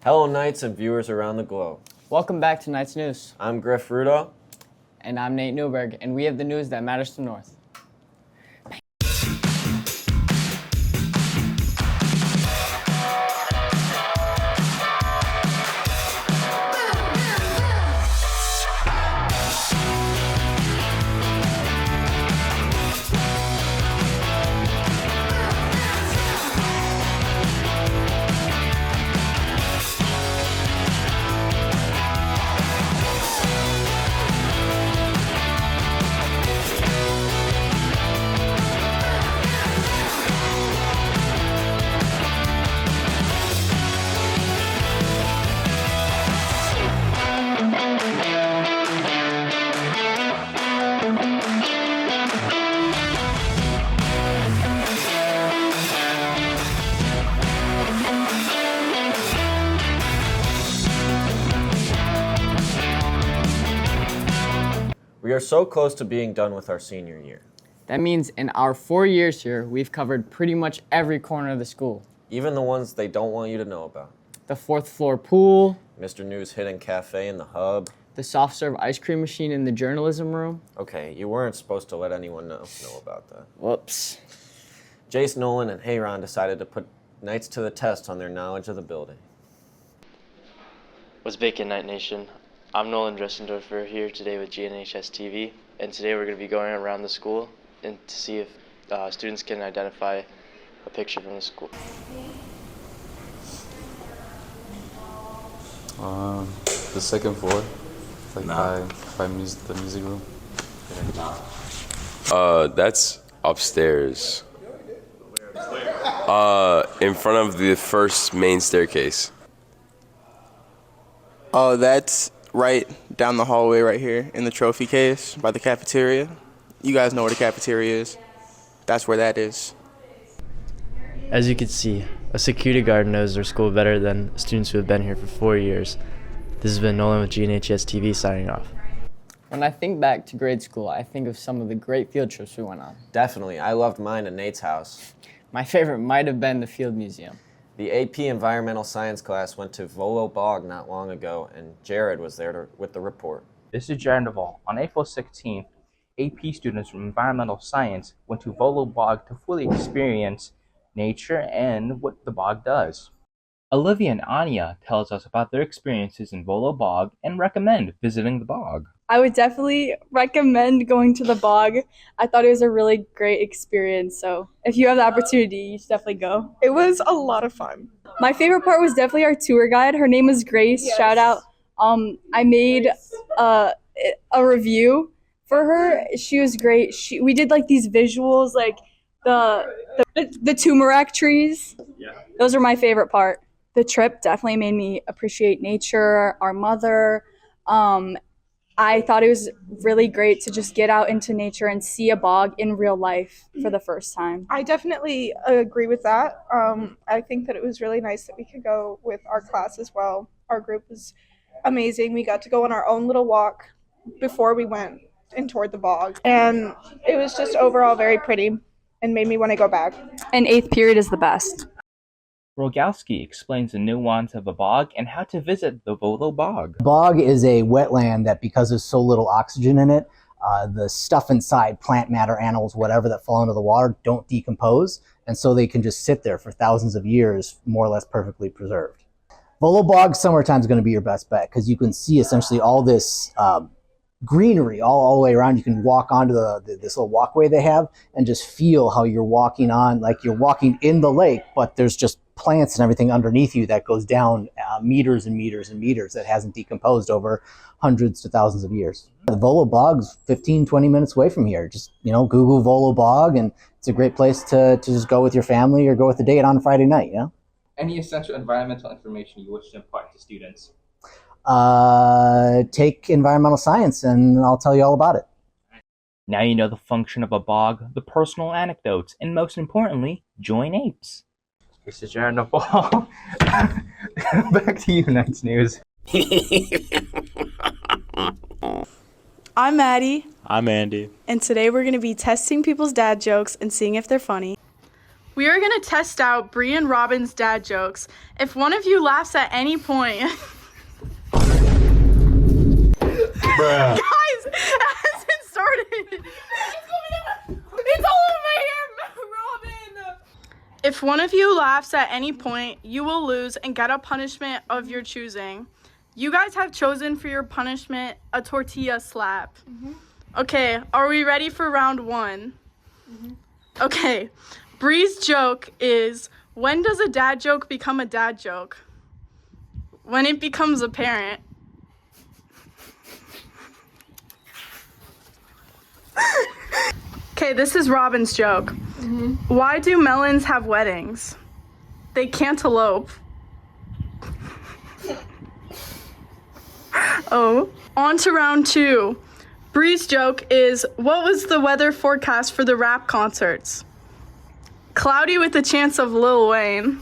Hello, Knights and viewers around the globe. Welcome back to Knight's News. I'm Griff Rudo. And I'm Nate Newberg, and we have the news that matters to North. We are so close to being done with our senior year. That means in our 4 years here, we've covered pretty much every corner of the school. Even the ones they don't want you to know about. The 4th floor pool, Mr. New's hidden cafe in the hub. the soft serve ice cream machine in the journalism room. Okay, you weren't supposed to let anyone know about that. Whoops. Jace Nolan and Hayron decided to put Knights to the test on their knowledge of the building. What's baking, Night Nation? I'm Nolan Dressendorfer here today with GNHS-TV, and today we're going to be going around the school and to see if students can identify a picture from the school. The second floor, like by the music room. That's upstairs. In front of the first main staircase. Oh, that's right down the hallway right here in the trophy case by the cafeteria. You guys know where the cafeteria is. That's where that is. As you can see, a security guard knows their school better than students who have been here for 4 years. This has been Nolan with GNHS-TV signing off. When I think back to grade school, I think of some of the great field trips we went on. Definitely, I loved mine at Nate's house. My favorite might have been the Field Museum. The AP Environmental Science class went to Volo Bog not long ago, and Jared was there with the report. This is Jared Duvall. On April 16th, AP students from Environmental Science went to Volo Bog to fully experience nature and what the bog does. Olivia and Anya tells us about their experiences in Volo Bog and recommend visiting the bog. I would definitely recommend going to the bog. I thought it was a really great experience, so if you have the opportunity, you should definitely go. It was a lot of fun. My favorite part was definitely our tour guide. Her name is Grace. Yes. Shout out. I made a review for her. She was great. We did like these visuals, like the turmeric trees. Yeah. Those are my favorite part. The trip definitely made me appreciate nature, our mother. I thought it was really great to just get out into nature and see a bog in real life for the first time. I definitely agree with that. I think that it was really nice that we could go with our class as well. Our group was amazing. We got to go on our own little walk before we went and toward the bog. And it was just overall very pretty and made me want to go back. And 8th period is the best. Rogowski explains the nuance of a bog and how to visit the Volo Bog. Bog is a wetland that, because there's so little oxygen in it, the stuff inside, plant matter, animals, whatever that fall into the water, don't decompose, and so they can just sit there for thousands of years, more or less perfectly preserved. Volo Bog summertime is going to be your best bet, because you can see essentially all this greenery all the way around. You can walk onto this little walkway they have and just feel how you're walking on, like you're walking in the lake, but there's just plants and everything underneath you that goes down meters and meters and meters that hasn't decomposed over hundreds to thousands of years. The Volo Bog's 15-20 minutes away from here. Just, Google Volo Bog, and it's a great place to just go with your family or go with a date on a Friday night, Any essential environmental information you wish to impart to students? Take environmental science and I'll tell you all about it. Now you know the function of a bog, the personal anecdotes, and most importantly, join apes. This is Jared Duvall. Back to you, Night's News. I'm Maddie. I'm Andy. And today we're going to be testing people's dad jokes and seeing if they're funny. We are going to test out Bree and Robin's dad jokes. If one of you laughs at any point... Bruh. Guys, it hasn't started. It's all over my hair, Robin. If one of you laughs at any point, you will lose and get a punishment of your choosing. You guys have chosen for your punishment a tortilla slap. Okay, are we ready for round 1? Okay, Bree's joke is, when does a dad joke become a dad joke? When it becomes apparent. Okay, this is Robin's joke. Why do melons have weddings? They can't elope. Oh, on to round 2. Bree's joke is, what was the weather forecast for the rap concerts? Cloudy with a chance of Lil Wayne.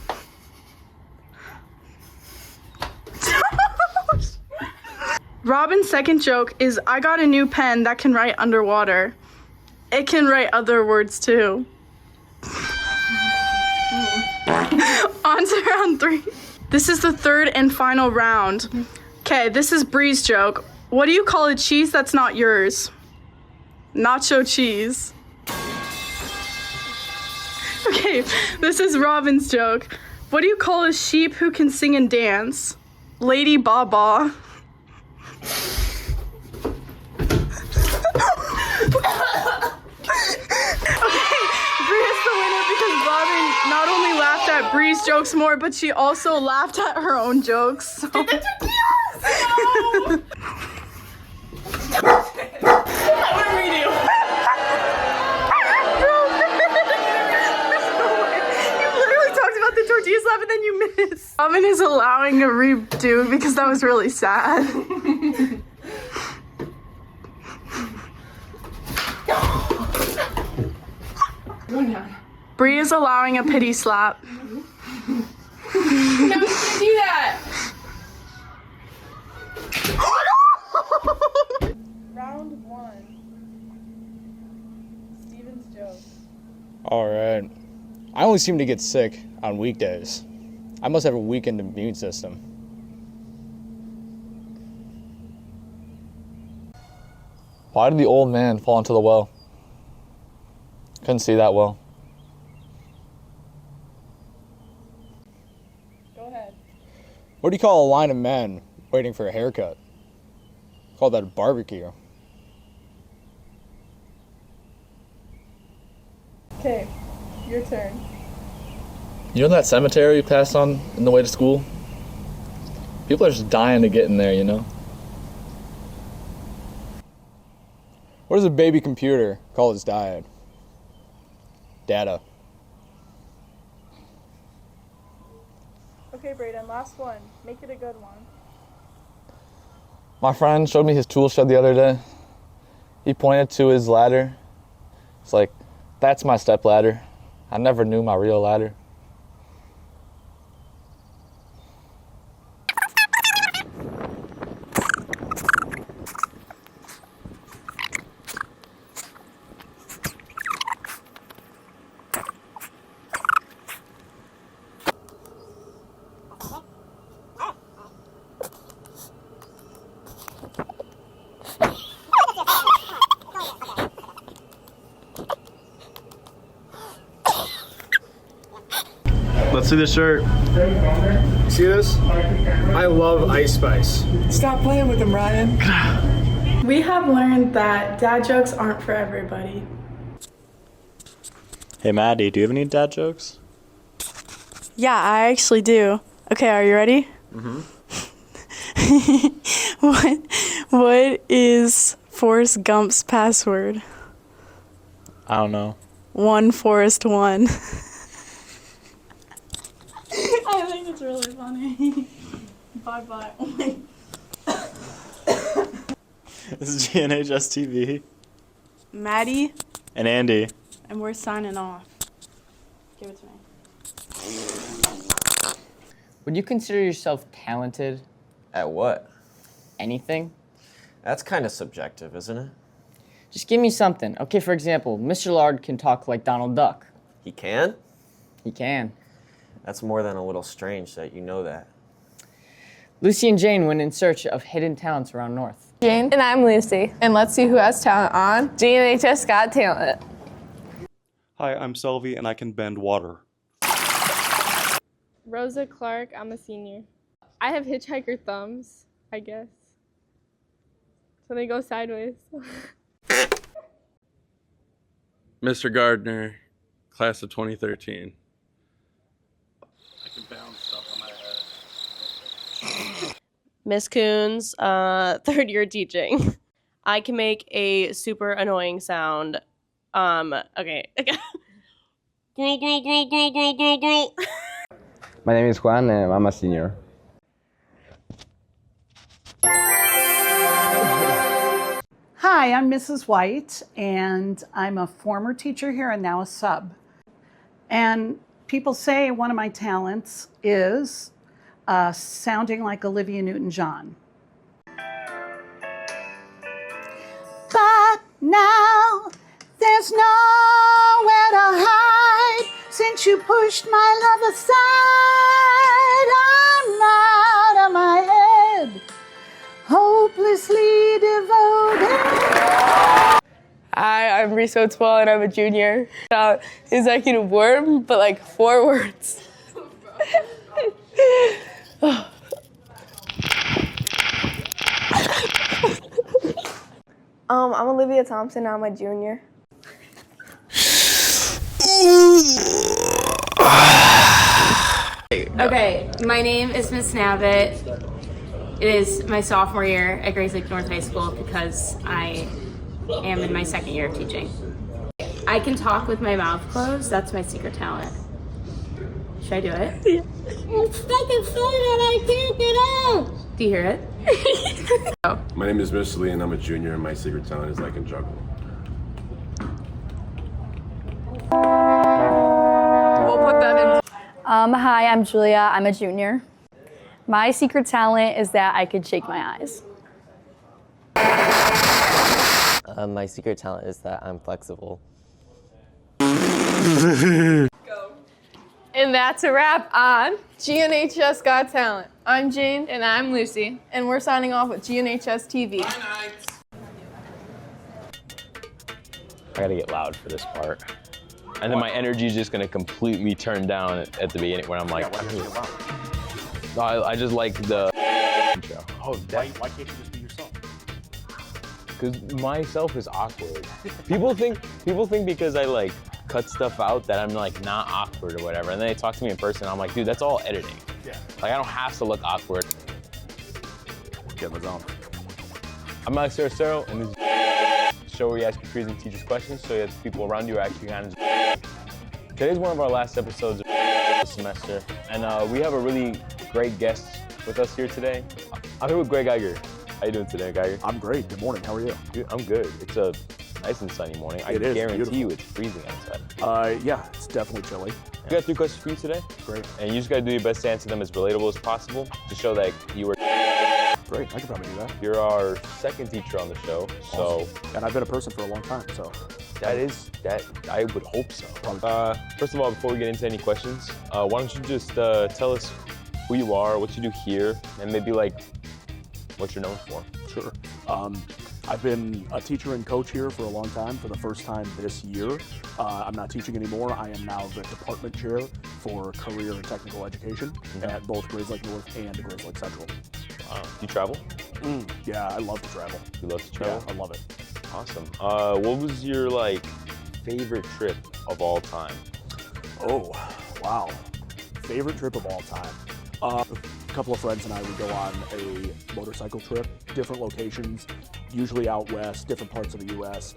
Robin's second joke is, I got a new pen that can write underwater. It can write other words too. On to round 3. This is the third and final round. Okay, this is Bree's joke. What do you call a cheese that's not yours? Nacho cheese. Okay, this is Robin's joke. What do you call a sheep who can sing and dance? Lady Baba. Not only laughed at Bree's jokes more, but she also laughed at her own jokes. So. What did we do? You literally talked about the tortilla slap and then you missed. Robin is allowing a redo because that was really sad. Bree is allowing a pity slap. No, you can't do that. Round 1. Steven's joke. All right. I only seem to get sick on weekdays. I must have a weakened immune system. Why did the old man fall into the well? Couldn't see that well. What do you call a line of men waiting for a haircut? Call that a barbecue. Okay, your turn. You know that cemetery you passed on in the way to school? People are just dying to get in there, you know? What does a baby computer call its diet? Data. Okay, Brayden, last one. Make it a good one. My friend showed me his tool shed the other day. He pointed to his ladder. It's like, that's my step ladder. I never knew my real ladder. Let's see the shirt. See this? I love Ice Spice. Stop playing with him, Ryan. We have learned that dad jokes aren't for everybody. Hey Maddie, do you have any dad jokes? Yeah, I actually do. Okay, are you ready? What is Forrest Gump's password? I don't know. 1 Forrest 1. I think it's really funny. Bye-bye. This is GNHS-TV. Maddie. And Andy. And we're signing off. Give it to me. Would you consider yourself talented? At what? Anything? That's kind of subjective, isn't it? Just give me something. Okay, for example, Mr. Lard can talk like Donald Duck. He can? He can. That's more than a little strange that you know that. Lucy and Jane went in search of hidden talents around North. Jane. And I'm Lucy. And let's see who has talent on GNHS Got Talent. Hi, I'm Selby, and I can bend water. Rosa Clark, I'm a senior. I have hitchhiker thumbs, I guess. So they go sideways. Mr. Gardner, class of 2013. I can bounce stuff on my head. Miss Coons, third year teaching. I can make a super annoying sound. Okay. Grrl, grrl, grrl, grrl, grrl, grrl, grrl. My name is Juan and I'm a senior. Hi, I'm Mrs. White, and I'm a former teacher here and now a sub. And people say one of my talents is sounding like Olivia Newton-John. But now there's nowhere to hide since you pushed my love aside. I'm out of my head, hopelessly devoted. Hi, I'm Reese Oatswell and I'm a junior. Executive worm, but like 4 words. I'm Olivia Thompson, I'm a junior. Okay, my name is Miss Snabbit. It is my sophomore year at Grace Lake North High School because I am in my 2nd year of teaching. I can talk with my mouth closed. That's my secret talent. Should I do it? Yeah. It's fucking funny that I can't get out. Do you hear it? Oh. My name is Miss Lee and I'm a junior and my secret talent is I can juggle. We'll put that in. Hi, I'm Julia. I'm a junior. My secret talent is that I could shake my eyes. My secret talent is that I'm flexible. And that's a wrap on GNHS Got Talent. I'm Jane. And I'm Lucy. And we're signing off with GNHS-TV. I gotta get loud for this part. And then my energy is just gonna completely turn down at the beginning when I'm like, I just like the intro. Oh, Why can't you just be yourself? Because myself is awkward. People think because I like cut stuff out that I'm like not awkward or whatever. And then they talk to me in person, I'm like, dude, that's all editing. Yeah. Like I don't have to look awkward. Get the zone. I'm Alex Saracero, and this is a show where you ask your peers and teachers questions so that the people around you are actually kind of. Today's one of our last episodes of the semester, and we have a really great guest with us here today. I'm here with Greg Geiger. How you doing today, Geiger? I'm great. Good morning. How are you? Dude, I'm good. It's a nice and sunny morning. I guarantee you it's freezing outside. Yeah, it's definitely chilly. We got 3 questions for you today. Great. And you just gotta do your best to answer them as relatable as possible to show that you were. Great, I can probably do that. You're our 2nd teacher on the show, so. Awesome. And I've been a person for a long time, so. That I would hope so. First of all, before we get into any questions, why don't you just tell us who you are, what you do here, and maybe like what you're known for. Sure. I've been a teacher and coach here for a long time, for the first time this year. I'm not teaching anymore. I am now the department chair for career and technical education at both Grace Lake North and Grace Lake Central. Wow. Do you travel? Yeah, I love to travel. You love to travel? Yeah, I love it. Awesome. What was your like favorite trip of all time? Oh, wow. Favorite trip of all time. A couple of friends and I would go on a motorcycle trip, different locations, usually out west, different parts of the U.S.,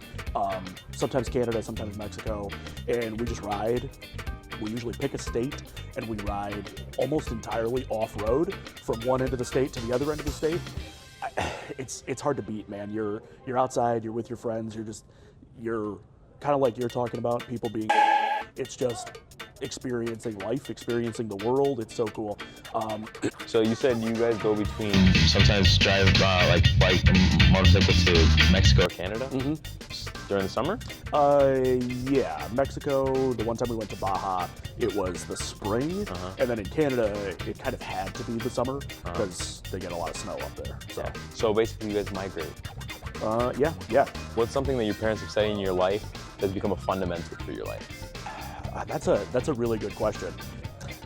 sometimes Canada, sometimes Mexico, and we just ride. We usually pick a state and we ride almost entirely off-road from one end of the state to the other end of the state. It's hard to beat, man. You're outside, you're with your friends, you're kind of like you're talking about, people being, it's just experiencing life, experiencing the world. It's so cool. So you said you guys go between, sometimes drive like bike and motorcycle to Mexico or Canada? during the summer? Yeah, Mexico, the one time we went to Baja, it was the spring, and then in Canada, it kind of had to be the summer because they get a lot of snow up there. So, So basically you guys migrate. Yeah. What's something that your parents have said in your life that's become a fundamental for your life? That's a really good question.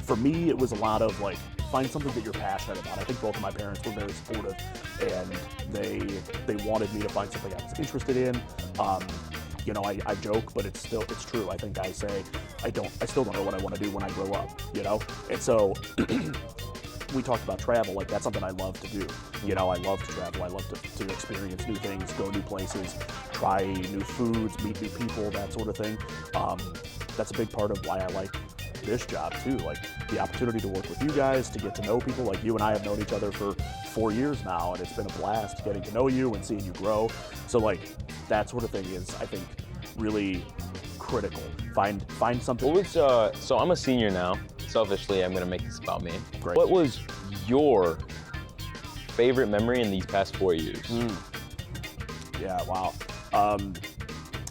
For me, it was a lot of like, find something that you're passionate about. I think both of my parents were very supportive, and they wanted me to find something I was interested in. You know, I joke, but it's true. I think I say I still don't know what I want to do when I grow up. You know, and so we talked about travel. Like, that's something I love to do. You know, I love to travel. I love to experience new things, go new places, try new foods, meet new people, that sort of thing. That's a big part of why I like this job too. Like, the opportunity to work with you guys, to get to know people. Like, you and I have known each other for 4 years now, and it's been a blast getting to know you and seeing you grow. So like, that sort of thing is, I think, really critical. Find something. What was, so I'm a senior now. Selfishly, I'm gonna make this about me. Great. What was your favorite memory in these past 4 years? Yeah, wow.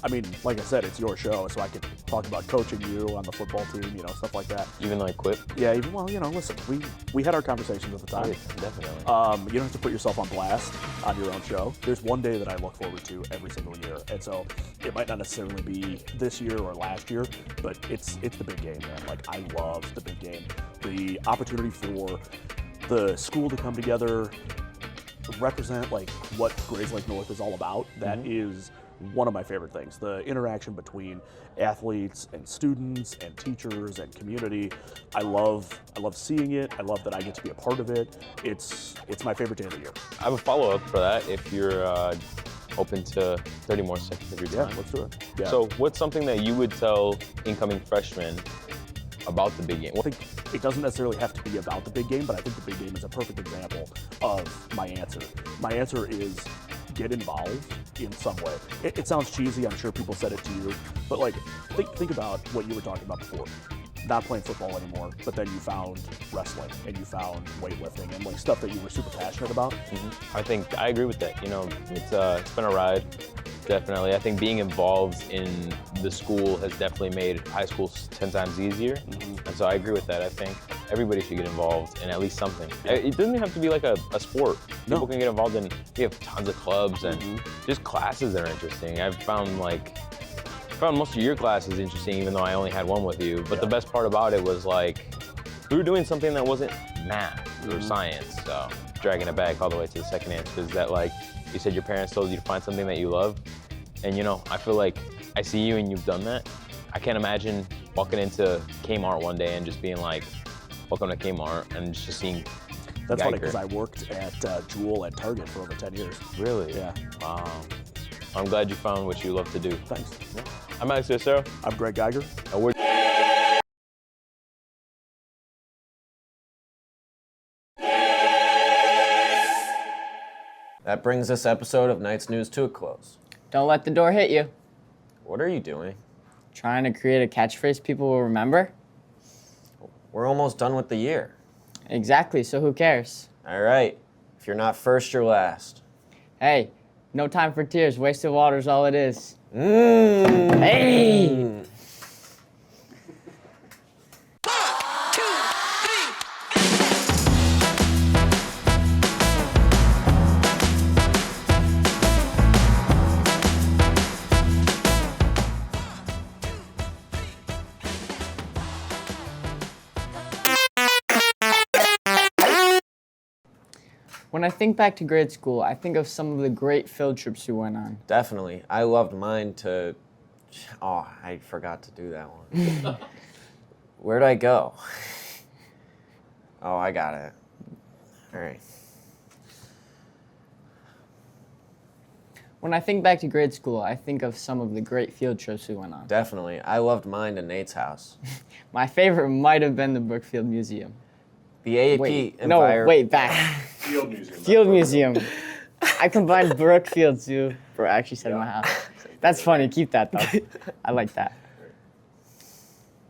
I mean, like I said, it's your show, so I could talk about coaching you on the football team, you know, stuff like that. Even though I quit? Yeah, well, you know, listen, we had our conversations at the time. Definitely. You don't have to put yourself on blast on your own show. There's one day that I look forward to every single year, and so it might not necessarily be this year or last year, but it's the big game, man. Like, I love the big game. The opportunity for the school to come together, represent like what Grayslake North is all about. That is one of my favorite things. The interaction between athletes and students and teachers and community. I love seeing it. I love that I get to be a part of it. It's my favorite day of the year. I have a follow-up for that if you're open to 30 more seconds of your time. Yeah, let's do it. Yeah. So what's something that you would tell incoming freshmen about the big game? I think it doesn't necessarily have to be about the big game, but I think the big game is a perfect example of my answer. My answer is get involved in some way. It sounds cheesy, I'm sure people said it to you, but like, think about what you were talking about before. Not playing football anymore, but then you found wrestling and you found weightlifting and like stuff that you were super passionate about. I think I agree with that. You know, it's been a ride, definitely. I think being involved in the school has definitely made high school 10 times easier. And so I agree with that. I think everybody should get involved in at least something. It doesn't have to be like a sport. People can get involved in, we have tons of clubs and just classes that are interesting. I've found most of your classes interesting, even though I only had one with you. But the best part about it was like, we were doing something that wasn't math or science. So dragging it back all the way to the second answer is that, like you said, your parents told you to find something that you love. And you know, I feel like I see you and you've done that. I can't imagine walking into Kmart one day and just being like, welcome to Kmart, and just seeing That's Geiger. funny because I worked at Jewel at Target for over 10 years. Really? Yeah. Wow. I'm glad you found what you love to do. Thanks. Yeah. I'm Alex Cicero. I'm Greg Geiger. And we're That brings this episode of Night's News to a close. Don't let the door hit you. What are you doing? Trying to create a catchphrase people will remember? We're almost done with the year. Exactly, so who cares? All right. If you're not first, you're last. Hey, no time for tears. Wasted water's all it is. Hey! When I think back to grade school, I think of some of the great field trips we went on. Definitely. I loved mine to... Oh, I forgot to do that one. Where'd I go? Oh, I got it. All right. When I think back to grade school, I think of some of the great field trips we went on. Definitely. I loved mine to Nate's house. My favorite might have been the Brookfield Museum. The AAP wait, back. Field Museum. Field Museum. I combined Brookfield Zoo. Bro, I actually said in my house. That's funny. Keep that, though. I like that.